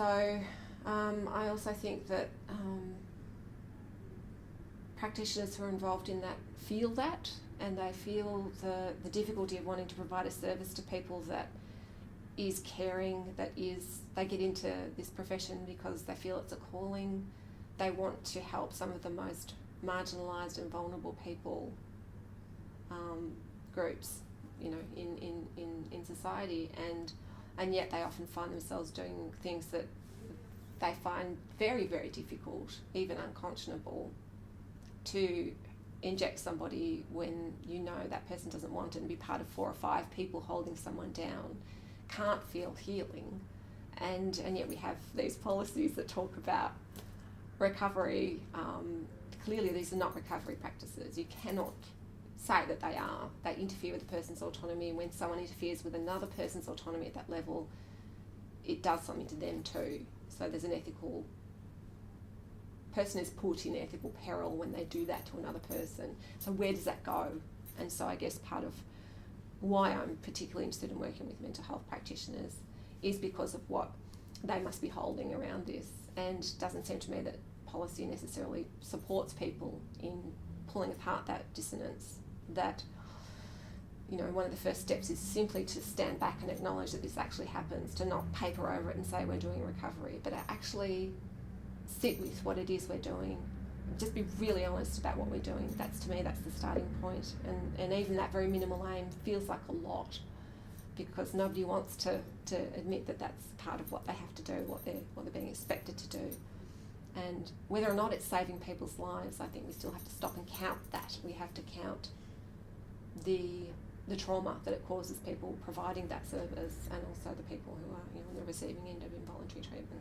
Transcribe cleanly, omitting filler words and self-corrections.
so I also think that practitioners who are involved in that feel that, and they feel the difficulty of wanting to provide a service to people that is caring, they get into this profession because they feel it's a calling. They want to help some of the most marginalised and vulnerable people, groups, in society, and yet they often find themselves doing things that they find very, very difficult, even unconscionable, to inject somebody when you know that person doesn't want it, and be part of 4 or 5 people holding someone down can't feel healing. And yet we have these policies that talk about recovery. Clearly these are not recovery practices. You cannot say that they are. They interfere with a person's autonomy, and when someone interferes with another person's autonomy at that level, it does something to them too. So there's an ethical person is put in ethical peril when they do that to another person. So where does that go? And so I guess part of why I'm particularly interested in working with mental health practitioners is because of what they must be holding around this, and it doesn't seem to me that policy necessarily supports people in pulling apart that dissonance. That, one of the first steps is simply to stand back and acknowledge that this actually happens, to not paper over it and say we're doing recovery, but to actually sit with what it is we're doing, just be really honest about what we're doing. To me, that's the starting point. And even that very minimal aim feels like a lot, because nobody wants to admit that that's part of what they have to do, what they're being expected to do. And whether or not it's saving people's lives, I think we still have to stop and count that. We have to count the trauma that it causes people providing that service, and also the people who are on the receiving end of involuntary treatment.